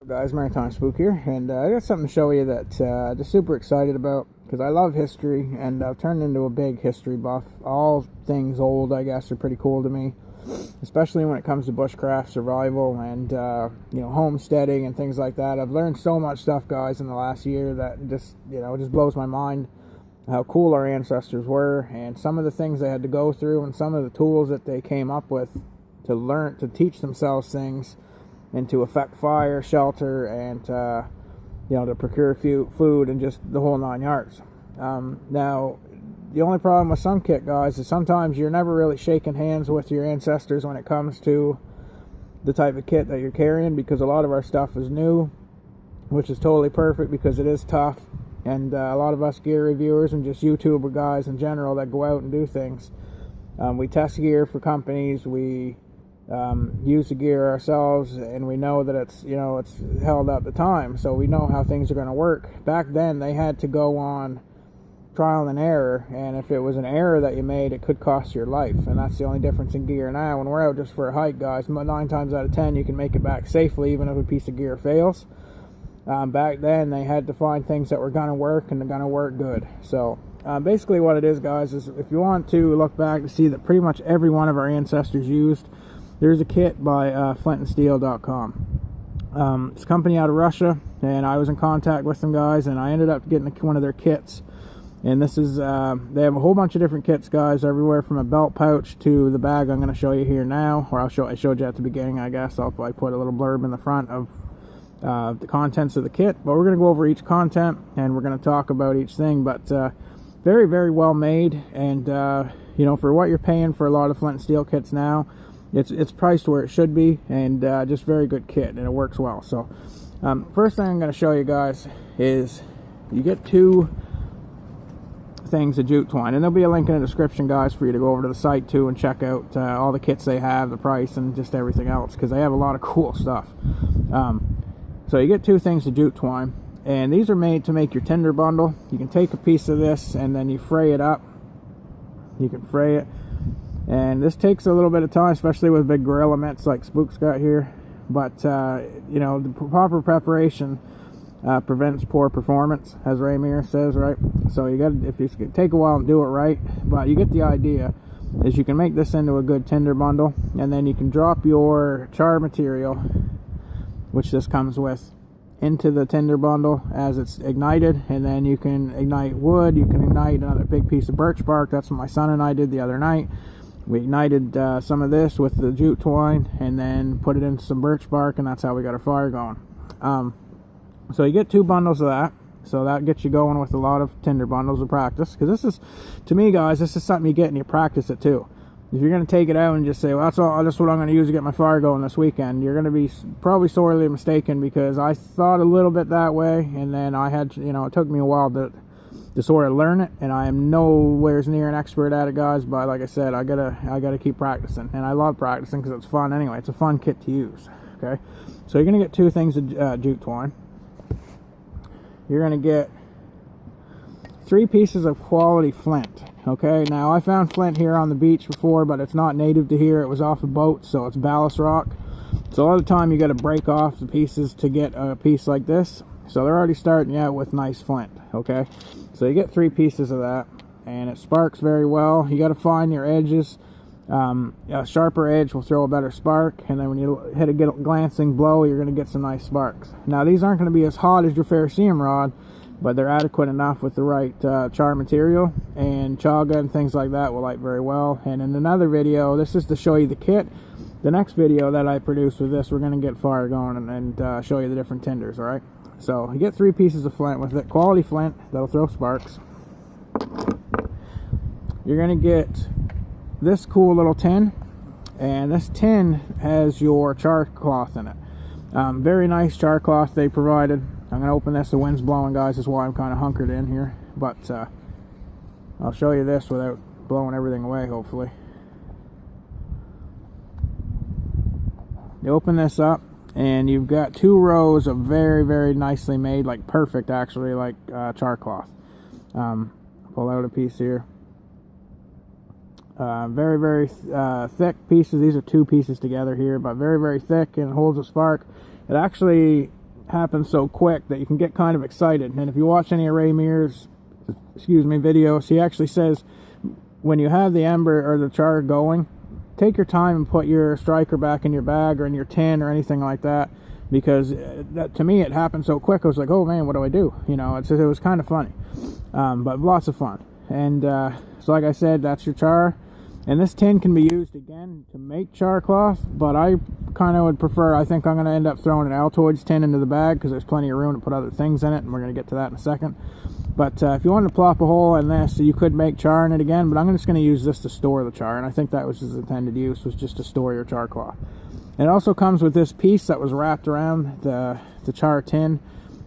Guys, Maritime Spook here, and I got something to show you that I'm just super excited about because I love history and I've turned into a big history buff. All things old, I guess, are pretty cool to me, especially when it comes to bushcraft survival and homesteading and things like that. I've learned so much stuff, guys, in the last year that just just blows my mind how cool our ancestors were and some of the things they had to go through and some of the tools that they came up with to teach themselves things and to affect fire, shelter, and to procure food and just the whole 9 yards. Now, the only problem with some kit, guys, is sometimes you're never really shaking hands with your ancestors when it comes to the type of kit that you're carrying, because a lot of our stuff is new, which is totally perfect because it is tough. And a lot of us gear reviewers and just YouTuber guys in general that go out and do things, we test gear for companies, we use the gear ourselves, and we know that it's held up the time, so we know how things are going to work. Back then they had to go on trial and error, and if it was an error that you made, it could cost your life. And that's the only difference in gear now. When we're out just for a hike, guys, 9 times out of 10 you can make it back safely even if a piece of gear fails. Back then they had to find things that were going to work and they're going to work good. So basically what it is, guys, is if you want to look back to see that pretty much every one of our ancestors used, there's a kit by flintandsteel.com. It's a company out of Russia, and I was in contact with them, guys, and I ended up getting one of their kits. And this is, they have a whole bunch of different kits, guys, everywhere from a belt pouch to the bag I'm going to show you here now, or I showed you at the beginning, I guess. I'll probably put a little blurb in the front of the contents of the kit. But we're going to go over each content, and we're going to talk about each thing. But very, very well made, and, for what you're paying for a lot of Flint and Steel kits now, it's priced where it should be, and just very good kit, and it works well. So first thing I'm going to show you guys is you get 2 things of jute twine, and there'll be a link in the description, guys, for you to go over to the site too and check out all the kits they have, the price, and just everything else, because they have a lot of cool stuff. So you get 2 things of jute twine, and these are made to make your tinder bundle. You can take a piece of this and then you fray it up. You can fray it, and this takes a little bit of time, especially with big gorilla mitts like Spook's got here. But the proper preparation prevents poor performance, as Rainier says, right? So you got, if you take a while and do it right, but you get the idea. Is you can make this into a good tinder bundle, and then you can drop your char material, which this comes with, into the tinder bundle as it's ignited, and then you can ignite wood. You can ignite another big piece of birch bark. That's what my son and I did the other night. We ignited some of this with the jute twine and then put it into some birch bark, and that's how we got our fire going. So you get 2 bundles of that, so that gets you going with a lot of tinder bundles of practice, because this is, to me, guys, this is something you get and you practice it too. If you're going to take it out and just say, well, that's what I'm going to use to get my fire going this weekend, you're going to be probably sorely mistaken, because I thought a little bit that way, and then I had to, it took me a while to sort of learn it, and I am nowhere near an expert at it, guys. But like I said, I gotta keep practicing, and I love practicing because it's fun anyway. It's a fun kit to use. Okay, so you're gonna get 2 things of jute twine. You're gonna get 3 pieces of quality flint. Okay, now I found flint here on the beach before, but it's not native to here. It was off a boat, so it's ballast rock. So a lot of the time you got to break off the pieces to get a piece like this. So they're already starting out with nice flint. Okay, so you get 3 pieces of that, and it sparks very well. You got to find your edges. A sharper edge will throw a better spark, and then when you hit a glancing blow, you're going to get some nice sparks. Now these aren't going to be as hot as your ferrocerium rod, but they're adequate enough with the right char material, and chaga and things like that will light very well. And in another video, this is to show you the kit. The next video that I produce with this, we're going to get fire going and show you the different tinders. All right, so you get 3 pieces of flint with it, quality flint that'll throw sparks. You're going to get this cool little tin, and this tin has your char cloth in it. Very nice char cloth they provided. I'm going to open this. The wind's blowing, guys. That's why I'm kind of hunkered in here. But I'll show you this without blowing everything away, hopefully. You open this up, and you've got 2 rows of very, very nicely made, like perfect, actually, like char cloth. Pull out a piece here. Very, very thick pieces. These are 2 pieces together here, but very, very thick, and holds a spark. It actually happens so quick that you can get kind of excited. And if you watch any of Ray Mears, videos, he actually says when you have the ember or the char going, take your time and put your striker back in your bag or in your tin or anything like that, because that, to me, it happened so quick. I was like, oh man, what do I do? You know, it was kind of funny, but lots of fun. And so like I said, that's your char. And this tin can be used again to make char cloth, but I kind of would prefer, I think I'm going to end up throwing an Altoids tin into the bag because there's plenty of room to put other things in it, and we're going to get to that in a second. But if you wanted to plop a hole in this, you could make char in it again, but I'm just going to use this to store the char, and I think that was its intended use, was just to store your char cloth. And it also comes with this piece that was wrapped around the char tin.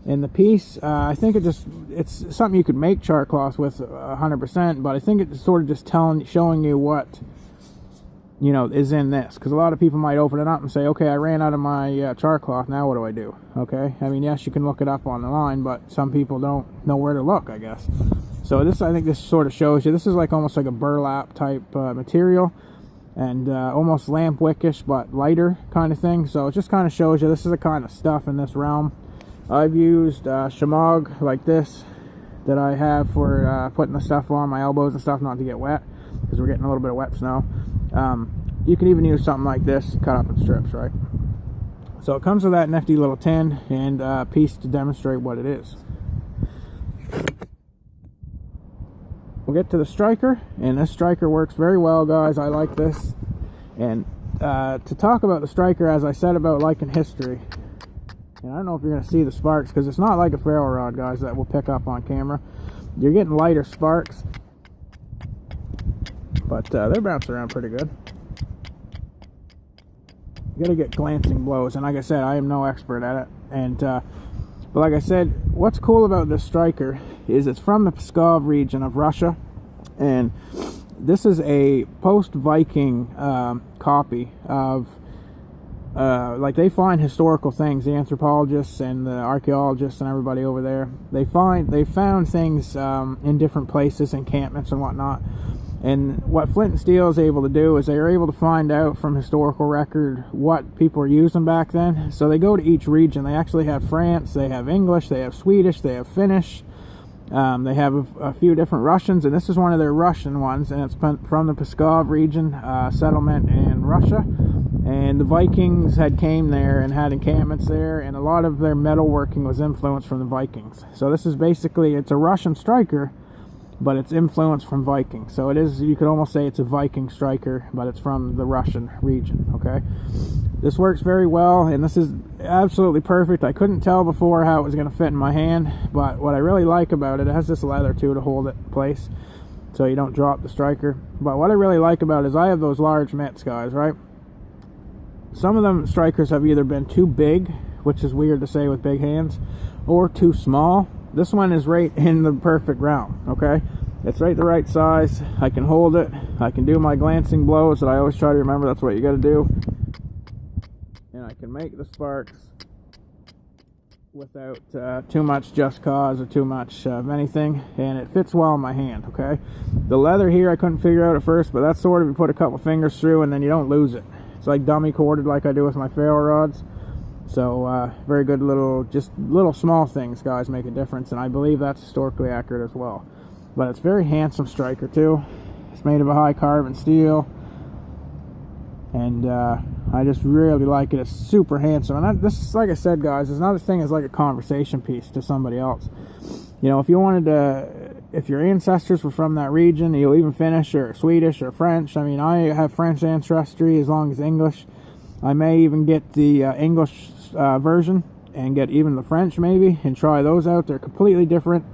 And the piece, I think it's something you could make char cloth with 100%, but I think it's sort of just showing you what, you know, is in this. Because a lot of people might open it up and say, okay, I ran out of my char cloth, now what do I do? Okay, I mean, yes, you can look it up on the line, but some people don't know where to look, I guess. So this, I think this sort of shows you, this is like almost like a burlap type material, and almost lamp wickish, but lighter kind of thing. So it just kind of shows you this is the kind of stuff in this realm. I've used shamog like this that I have for putting the stuff on my elbows and stuff, not to get wet, because we're getting a little bit of wet snow. You can even use something like this, cut up in strips, right? So it comes with that nifty little tin and a piece to demonstrate what it is. We'll get to the striker, and this striker works very well, guys. I like this. And to talk about the striker, as I said about liking history, and I don't know if you're going to see the sparks, because it's not like a ferro rod, guys, that will pick up on camera. You're getting lighter sparks, but they're bouncing around pretty good. You got to get glancing blows, and like I said, I am no expert at it. And but like I said, what's cool about this striker is it's from the Pskov region of Russia, and this is a post-Viking copy of like, they find historical things, the anthropologists and the archaeologists and everybody over there, they found things in different places, encampments and whatnot. And what Flint and Steel is able to do is they are able to find out from historical record what people were using back then. So they go to each region. They actually have France, they have English, they have Swedish, they have Finnish, they have a few different Russians, and this is one of their Russian ones, and it's from the Pskov region settlement in Russia. And the Vikings had came there and had encampments there, and a lot of their metalworking was influenced from the Vikings. So this is basically, it's a Russian striker, but it's influenced from Vikings. So it is, you could almost say it's a Viking striker, but it's from the Russian region, okay? This works very well, and this is absolutely perfect. I couldn't tell before how it was going to fit in my hand, but what I really like about it, it has this leather too to hold it in place, so you don't drop the striker. But what I really like about it is I have those large mitts, guys, right? Some of them strikers have either been too big, which is weird to say with big hands, or too small. This one is right in the perfect realm, okay? It's right the right size. I can hold it. I can do my glancing blows that I always try to remember. That's what you got to do. And I can make the sparks without too much just cause or too much of anything. And it fits well in my hand, okay? The leather here I couldn't figure out at first, but that's sort of, you put a couple fingers through and then you don't lose it. It's like dummy corded like I do with my ferro rods. So very good just little small things, guys, make a difference, and I believe that's historically accurate as well. But it's a very handsome striker too. It's made of a high carbon steel, and I just really like it. It's super handsome, and this is, like I said, guys, is another thing, is like a conversation piece to somebody else. You know, if you wanted to, if your ancestors were from that region, you'll even Finnish or Swedish or French. I mean, I have French ancestry as long as English. I may even get the English version and get even the French maybe and try those out. They're completely different.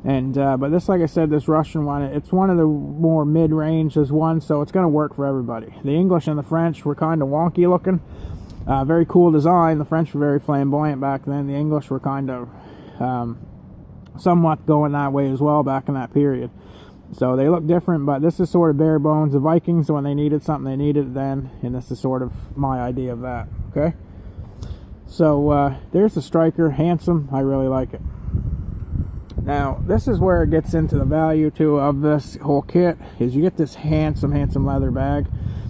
And but this, like I said, this Russian one, it's one of the more mid-range as one, so it's going to work for everybody. The English and the French were kind of wonky looking. Very cool design. The French were very flamboyant back then. The English were kind of somewhat going that way as well back in that period. So they look different, but this is sort of bare bones. The Vikings, when they needed something, they needed it then, and this is sort of my idea of that, okay? So there's the striker, handsome, I really like it. Now, this is where it gets into the value too of this whole kit, is you get this handsome leather bag.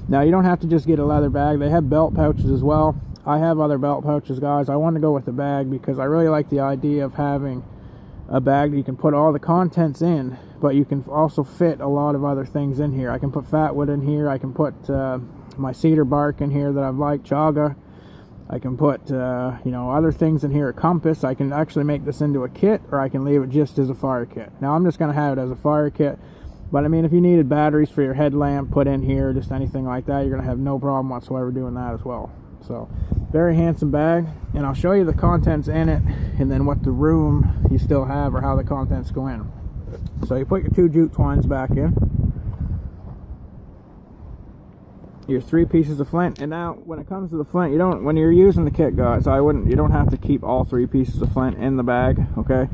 Now, you don't have to just get a leather bag. They have belt pouches as well. I have other belt pouches, guys. I want to go with the bag because I really like the idea of having a bag that you can put all the contents in, but you can also fit a lot of other things in here. I can put fat wood in here. I can put my cedar bark in here that I've liked, chaga. I can put you know, other things in here, a compass. I can actually make this into a kit, or I can leave it just as a fire kit. Now I'm just going to have it as a fire kit, but I mean, if you needed batteries for your headlamp put in here, just anything like that, you're going to have no problem whatsoever doing that as well. So very handsome bag, and I'll show you the contents in it and then what the room you still have or how the contents go in. So you put your 2 jute twines back in, your 3 pieces of flint, and now when it comes to the flint, you don't, when you're using the kit, guys, you don't have to keep all 3 pieces of flint in the bag, okay?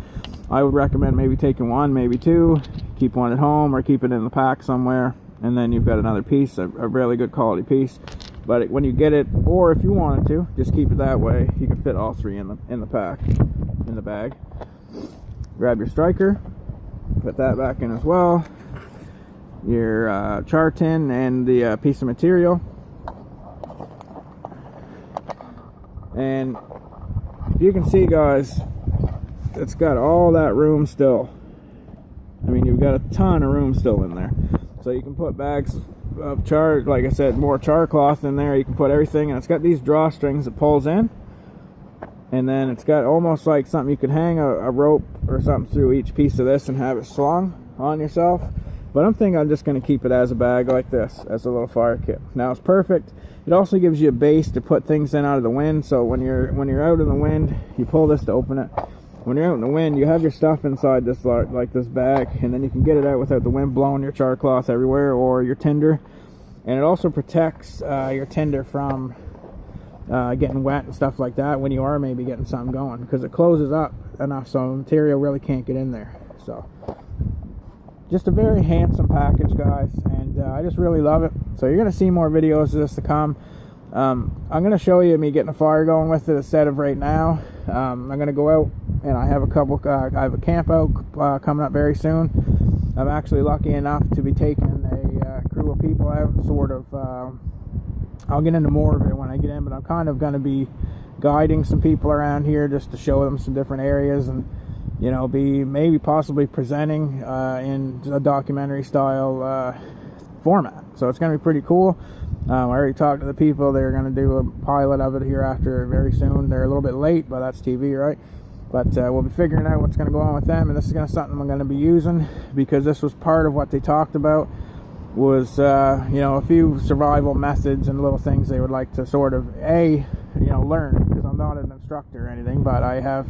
I would recommend maybe taking 1, maybe 2, keep 1 at home, or keep it in the pack somewhere, and then you've got another piece, a really good quality piece. But when you get it, or if you wanted to, just keep it that way. You can fit all 3 in the pack, in the bag. Grab your striker, put that back in as well. Your char tin and the piece of material. And if you can see, guys, it's got all that room still. I mean, you've got a ton of room still in there. So you can put bags of char, like I said, more char cloth in there. You can put everything, and it's got these drawstrings that pulls in, and then it's got almost like something you could hang a rope or something through each piece of this and have it slung on yourself. But I'm thinking I'm just going to keep it as a bag like this, as a little fire kit. Now it's perfect. It also gives you a base to put things in out of the wind. So when you're out in the wind, you pull this to open it. When you're out in the wind, you have your stuff inside this, like this bag, and then you can get it out without the wind blowing your char cloth everywhere, or your tinder. And it also protects your tinder from getting wet and stuff like that when you are maybe getting something going, because it closes up enough so the material really can't get in there. So just a very handsome package, guys, and I just really love it. So you're going to see more videos of this to come. I'm going to show you me getting a fire going with it instead of right now. I'm going to go out, and I have I have a camp out coming up very soon. I'm actually lucky enough to be taking a crew of people out, sort of. I'll get into more of it when I get in, but I'm kind of going to be guiding some people around here just to show them some different areas, and you know, be maybe possibly presenting in a documentary style format. So it's going to be pretty cool. I already talked to the people. They're going to do a pilot of it hereafter very soon. They're a little bit late, but that's TV, right? But we'll be figuring out what's going to go on with them, and this is going to be something I'm going to be using, because this was part of what they talked about, was you know, a few survival methods and little things they would like to sort of learn, because I'm not an instructor or anything, but I have,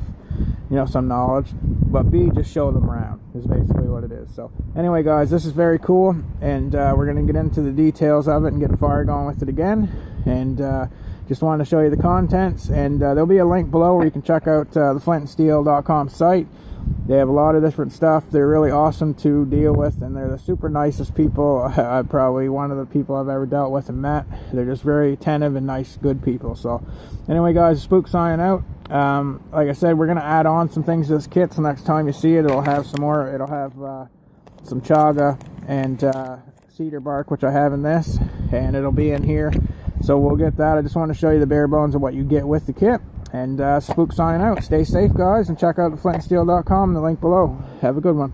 you know, some knowledge, but B, just show them around is basically what it is. So anyway, guys, this is very cool, and we're going to get into the details of it and get a fire going with it again. And just wanted to show you the contents, and there'll be a link below where you can check out the flintandsteel.com site. They have a lot of different stuff. They're really awesome to deal with, and they're the super nicest people. I'm probably one of the people I've ever dealt with and met. They're just very attentive and nice, good people. So anyway, guys, Spook signing out. Like I said, we're going to add on some things to this kit, so next time you see it, it'll have some more. It'll have some chaga and cedar bark, which I have in this, and it'll be in here. So we'll get that. I just want to show you the bare bones of what you get with the kit. And Spook signing out. Stay safe, guys, and check out the flintandsteel.com, the link below. Have a good one.